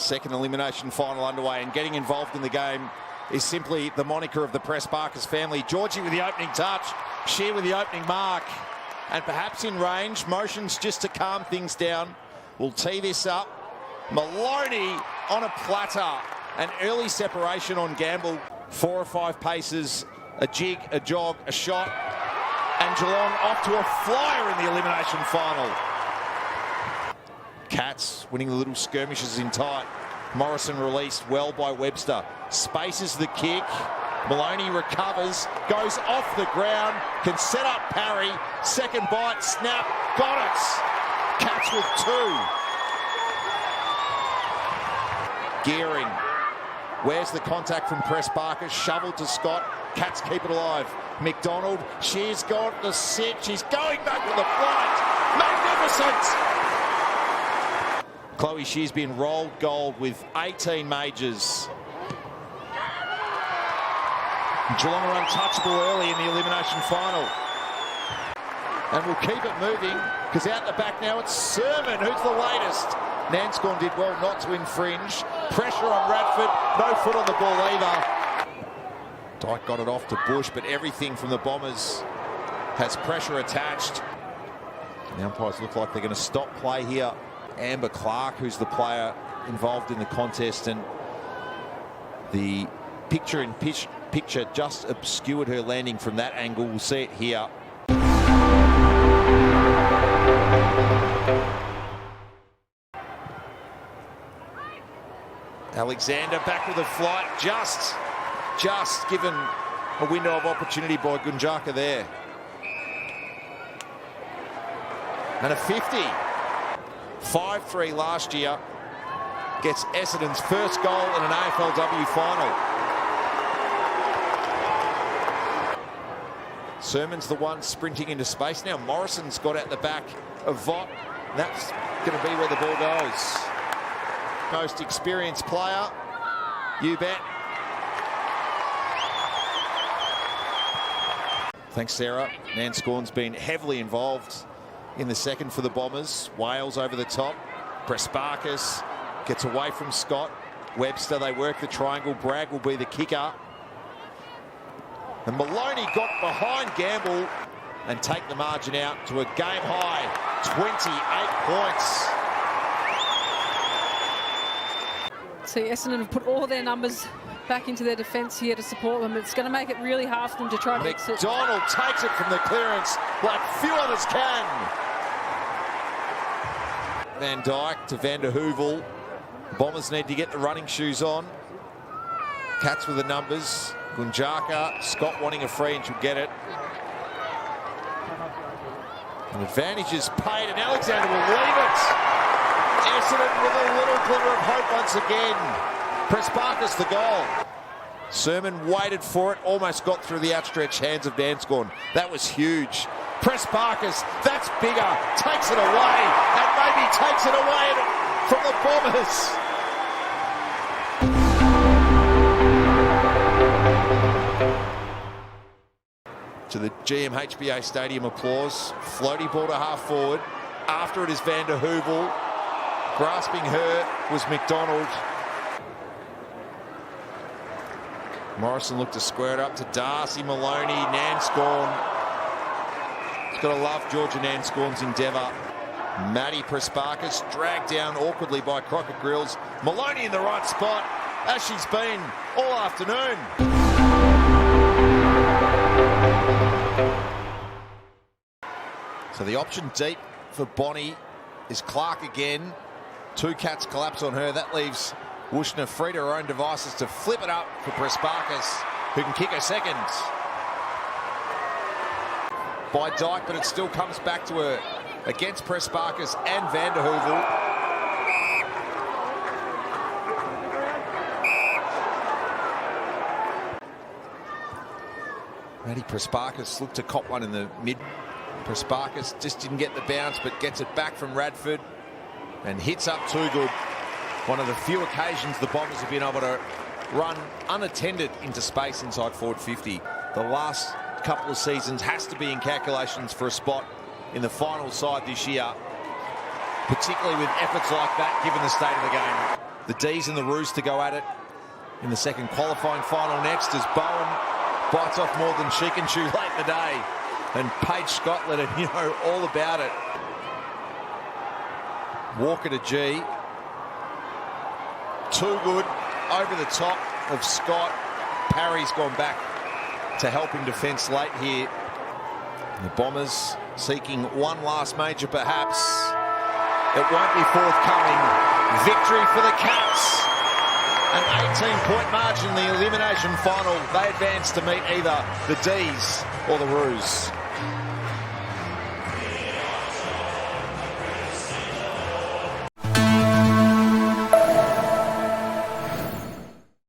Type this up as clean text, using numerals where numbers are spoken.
Second elimination final underway, and getting involved in the game is simply the moniker of the Pressparkers family. Georgie with the opening touch, Shear with the opening mark, and perhaps in range, motions just to calm things down. We'll tee this up. Maloney on a platter, an early separation on Gamble. 4 or 5 paces, a jig, a jog, a shot, and Geelong off to a flyer in the elimination final. Cats winning the little skirmishes in tight. Morrison released well by Webster. Spaces the kick. Maloney recovers, goes off the ground, can set up parry. Second bite, snap, got it. Cats with 2. Gearing. Where's the contact from Pressparkers? Shovel to Scott. Cats keep it alive. McDonald, she's got the sit. She's going back with the flight. Magnificent! Chloe Shear's been rolled gold with 18 majors. Geelong are untouchable early in the elimination final. And we'll keep it moving, because out the back now it's Sermon, who's the latest. Nanscorn did well not to infringe. Pressure on Radford, no foot on the ball either. Dyke got it off to Bush, but everything from the Bombers has pressure attached. The umpires look like they're going to stop play here. Amber Clark, who's the player involved in the contest, and the picture just obscured her landing from that angle. We'll see it here. Alexander back with a flight, just given a window of opportunity by Gunjaka there. And a 50. 5-3 last year. Gets Essendon's first goal in an AFLW final. Sermon's the one sprinting into space. Now Morrison's got at the back of Vaught. That's going to be where the ball goes. Most experienced player, you bet. Thanks, Sarah. Nanscorn's been heavily involved in the second for the Bombers. Wales over the top. Pressparkers gets away from Scott. Webster, they work the triangle. Bragg will be the kicker. And Maloney got behind Gamble and take the margin out to a game high 28 points. So Essendon have put all their numbers back into their defence here to support them. It's going to make it really hard for them to try to exit. McDonald takes it from the clearance like few others can. Van Dyke to Van der Heuvel. Bombers need to get the running shoes on. Cats with the numbers. Gunjaka, Scott wanting a free and she'll get it. An advantage is paid and Alexander will leave it. Essendon with a little glimmer of hope once again. Pressparkers the goal. Sermon waited for it, almost got through the outstretched hands of Nanscorn. That was huge. Pressparkers, that's bigger, takes it away, and maybe takes it away from the Bombers. To the GMHBA Stadium applause. Floaty ball to half forward. After it is Van der Heuvel. Grasping her was McDonald. Morrison looked to square it up to Darcy, Maloney, Nanscorn. He's got to love Georgia Nanscorn's endeavour. Maddie Pressparkers dragged down awkwardly by Crockett Grills. Maloney in the right spot, as she's been all afternoon. So the option deep for Bonnie is Clark again. 2 Cats collapse on her. That leaves Wushner free to her own devices to flip it up for Pressparkers, who can kick her second. By Dyke, but it still comes back to her against Pressparkers and Van der Heuvel. Maddie Pressparkers looked to cop one in the mid. Pressparkers just didn't get the bounce, but gets it back from Radford and hits up too good. One of the few occasions the Bombers have been able to run unattended into space inside forward 50. The last couple of seasons has to be in calculations for a spot in the final side this year, particularly with efforts like that, given the state of the game. the D's and the Roos to go at it in the second qualifying final next as Bowen bites off more than she can chew late in the day. And Paige Scotland, and you know all about it. Walker to G. Too good over the top of Scott. Parry's gone back to helping defence late here. The Bombers seeking one last major perhaps. It won't be forthcoming. Victory for the Cats. An 18-point margin in the elimination final. They advance to meet either the D's or the Roos.